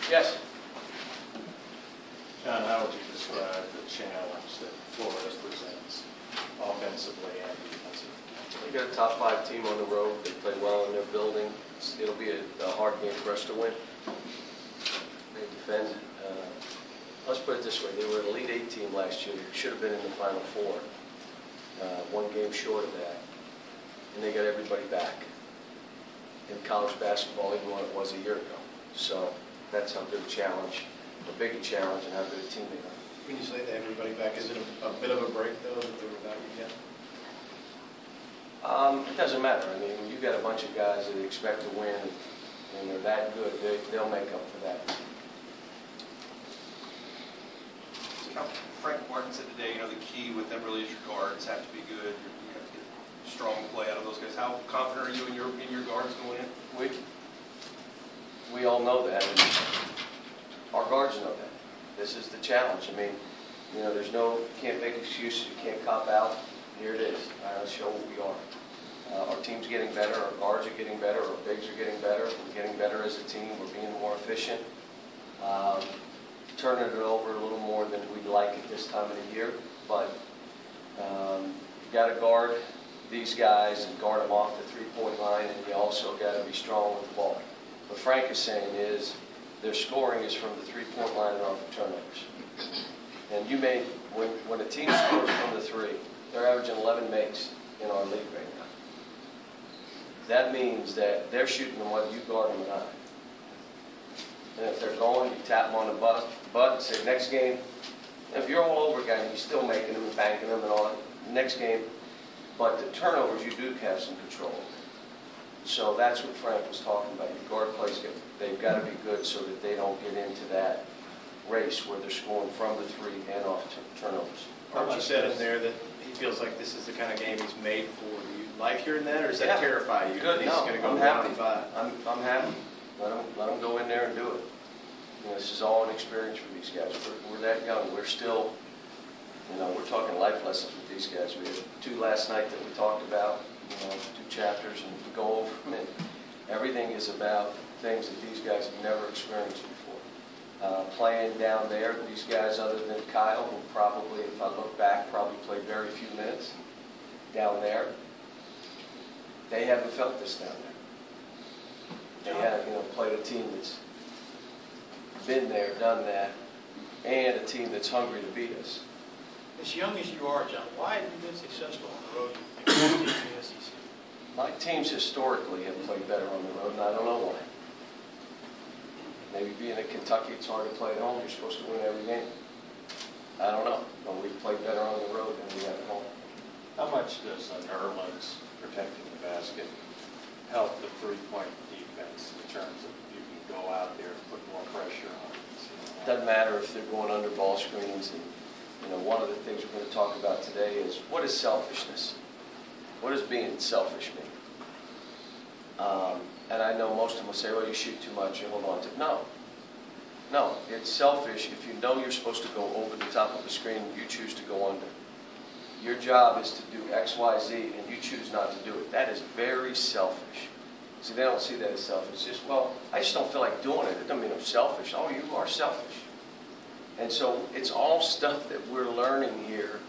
Yes. John, how would you describe the challenge that Flores presents offensively and defensively? We got a top 5 team on the road. They play well in their building. It'll be a hard game for us to win. They defend. Let's put it this way. They were an Elite 8 team last year. They should have been in the Final Four. One game short of that. And they got everybody back in college basketball, even when it was a year ago. So that's how good a challenge, a big challenge, and how good a team they are. When you say that everybody back, is it a bit of a break, though, that they were back again? It doesn't matter. I mean, when you got a bunch of guys that expect to win and they're that good, they'll make up for that. Frank Martin said today, the key with them really is your guards have to be good. You have to get strong play out of those guys. How confident are you in your guards going in? We all know that, and our guards know that. This is the challenge. I mean, can't make excuses. You can't cop out. Here it is. Let's show what we are. Our team's getting better. Our guards are getting better. Our bigs are getting better. We're getting better as a team. We're being more efficient. Turning it over a little more than we'd like at this time of the year, but you got to guard these guys and guard them off the three-point line, and you also got to be strong with the ball. What Frank is saying is their scoring is from the three-point line and off the turnovers. And when a team scores from the three, they're averaging 11 makes in our league right now. That means that they're shooting them whether you guard them or not. And if they're going, you tap them on the butt and say, next game, if you're all over a guy and you're still making them and banking them and all that, next game, but the turnovers you do have some control over. So that's what Frank was talking about. Your guard plays, they've got to be good so that they don't get into that race where they're scoring from the three and off turnovers. Archie said in there that he feels like this is the kind of game he's made for. Do you like hearing that, or does that terrify you? Good. He's No, going to go I'm happy. 5. I'm happy. Let them go in there and do it. This is all an experience for these guys. We're that young. We're still, we're talking life lessons with these guys. We had 2 last night that we talked about, 2 chapters, and we go over them. And everything is about things that these guys have never experienced before. Playing down there, these guys, other than Kyle, who probably, if I look back, probably played very few minutes down there. They haven't felt this down there. They have, played a team that's been there, done that, and a team that's hungry to beat us. As young as you are, John, why have you been successful on the road in the SEC? My teams historically have played better on the road, and I don't know why. Maybe being in Kentucky, it's hard to play at home. You're supposed to win every game. I don't know, but we've played better on the road than we have at home. How much does Nerlens protecting the basket help the three-point defense in terms of you can go out there and put more pressure on it? Doesn't matter if they're going under ball screens. And one of the things we're going to talk about today is what is selfishness? What does being selfish mean? And I know most of them will say, well, you shoot too much, you hold on to it. No, it's selfish if you know you're supposed to go over the top of the screen and you choose to go under. Your job is to do X, Y, Z, and you choose not to do it. That is very selfish. See, they don't see that as selfish. It's just, well, I just don't feel like doing it. It doesn't mean I'm selfish. Oh, you are selfish. And so it's all stuff that we're learning here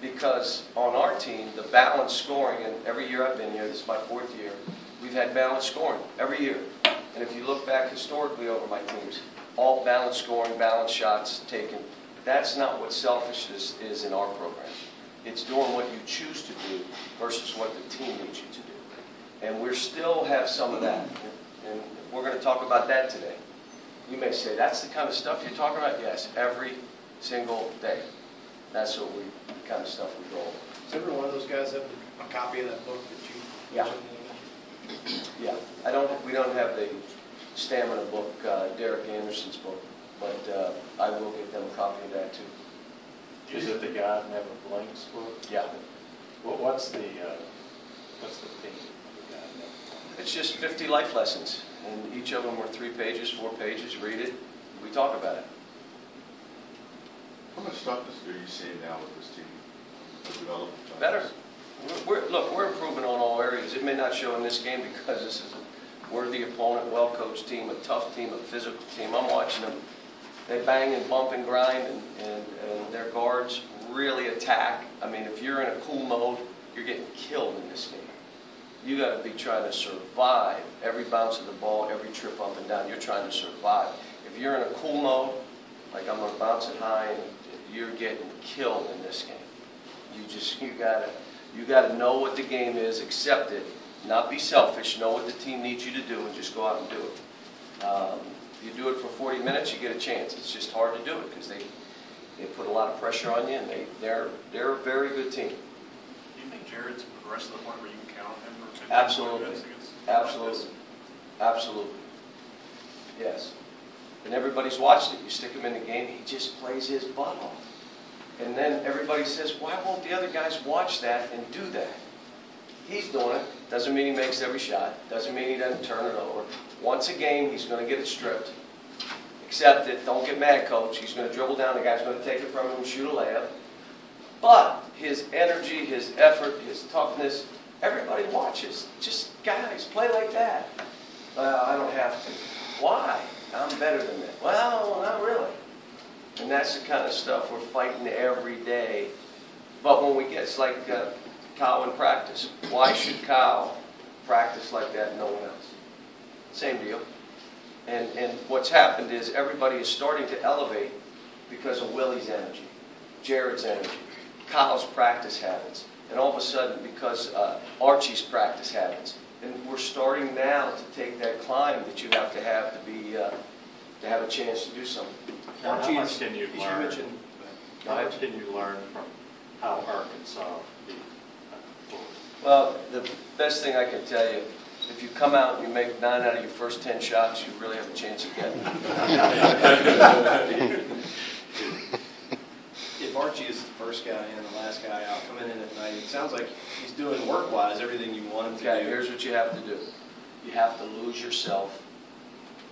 because on our team, the balanced scoring, and every year I've been here, this is my 4th year, we've had balanced scoring every year. And if you look back historically over my teams, all balanced scoring, balanced shots taken. That's not what selfishness is in our program. It's doing what you choose to do versus what the team needs you to do. And we still have some of that. And we're going to talk about that today. You may say, that's the kind of stuff you're talking about? Yes, every single day. That's what kind of stuff we go over. Does every one of those guys have a copy of that book that you mentioned? Yeah. We don't have the stamina book, Derek Anderson's book, but I will get them a copy of that too. Is it the God Never Blinks book? Yeah. What's the theme of the God Never? It's just 50 life lessons, and each of them are 3 pages, 4 pages. Read it. We talk about it. How much toughness do you see now with this team? Better. We're improving on all areas. It may not show in this game because this is We're the opponent, well-coached team, a tough team, a physical team. I'm watching them. They bang and bump and grind, and their guards really attack. I mean, if you're in a cool mode, you're getting killed in this game. You got to be trying to survive every bounce of the ball, every trip up and down. You're trying to survive. If you're in a cool mode, like I'm going to bounce it high, and you're getting killed in this game. You gotta know what the game is, accept it, not be selfish, know what the team needs you to do, and just go out and do it. You do it for 40 minutes, you get a chance. It's just hard to do it because they put a lot of pressure on you, and they're a very good team. Do you think Jared's progressed to the point where you can count on him for 50 Absolutely. minutes against Absolutely. Absolutely. Yes. And everybody's watched it. You stick him in the game, he just plays his butt off. And then everybody says, why won't the other guys watch that and do that? He's doing it. Doesn't mean he makes every shot. Doesn't mean he doesn't turn it over. Once a game, he's going to get it stripped. Accept it. Don't get mad, coach. He's going to dribble down. The guy's going to take it from him and shoot a layup. But his energy, his effort, his toughness, everybody watches. Just, guys, play like that. I don't have to. Why? I'm better than that. Well, not really. And that's the kind of stuff we're fighting every day. But when we get, it's like Kyle in practice. Why should Kyle practice like that and no one else? Same deal. And what's happened is everybody is starting to elevate because of Willie's energy, Jared's energy, Kyle's practice habits, and all of a sudden because Archie's practice habits. And we're starting now to take that climb that you have to be to have a chance to do something. How much can you As learn? mentioned, How much can you learn from how Arkansas beat Florida? Well, the best thing I can tell you, if you come out and you make 9 out of your first 10 shots, you really have a chance of getting it. if Archie is the first guy in, the last guy out, coming in at night, it sounds like he's doing work-wise everything you want him to Okay, do. here's what you have to do. You have to lose yourself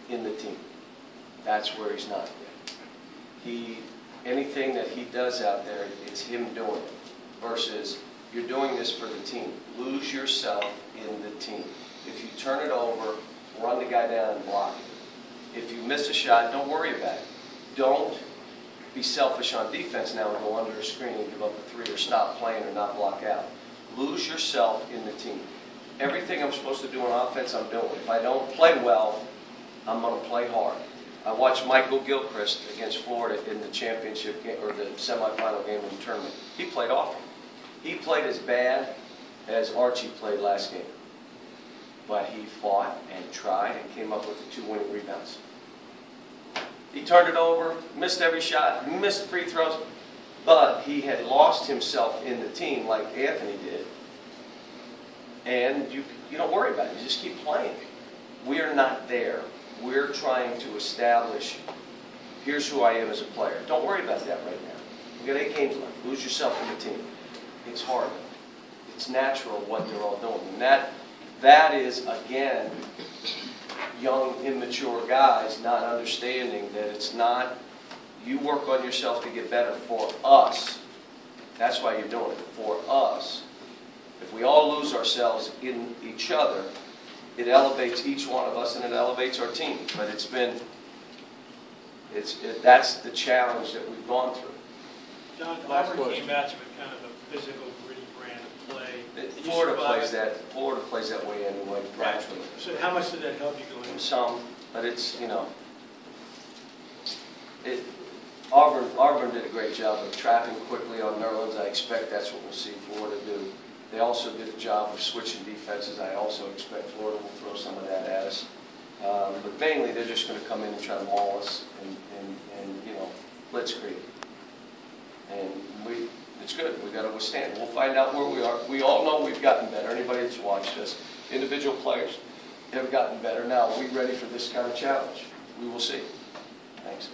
in the team. That's where he's not. Anything that he does out there, it's him doing it. Versus, you're doing this for the team. Lose yourself in the team. If you turn it over, run the guy down and block it. If you miss a shot, don't worry about it. Don't be selfish on defense now and go under a screen and give up a 3 or stop playing or not block out. Lose yourself in the team. Everything I'm supposed to do on offense, I'm doing. If I don't play well, I'm going to play hard. I watched Michael Gilchrist against Florida in the championship game, or the semifinal game in the tournament. He played awful. He played as bad as Archie played last game. But he fought and tried and came up with the 2 winning rebounds. He turned it over, missed every shot, missed free throws, but he had lost himself in the team like Anthony did. And you don't worry about it. You just keep playing. We are not there. We're trying to establish, here's who I am as a player. Don't worry about that right now. We've got 8 games left. Lose yourself in the team. It's hard. It's natural what they're all doing. And that is, again, young, immature guys not understanding that it's not, you work on yourself to get better for us. That's why you're doing it, for us. If we all lose ourselves in each other, it elevates each one of us and it elevates our team. But that's the challenge that we've gone through. John, Auburn came at you with kind of a physical, gritty brand of play. Florida plays that way anyway, naturally. So how much did that help you going into? Some, but it's, Auburn did a great job of trapping quickly on Nerlens. I expect that's what we'll see Florida do. They also did a job of switching defenses. I also expect Florida will throw some of that at us. But mainly, they're just going to come in and try to maul us and blitzkrieg. And it's good. We've got to withstand. We'll find out where we are. We all know we've gotten better. Anybody that's watched us, individual players have gotten better. Now, are we ready for this kind of challenge? We will see. Thanks.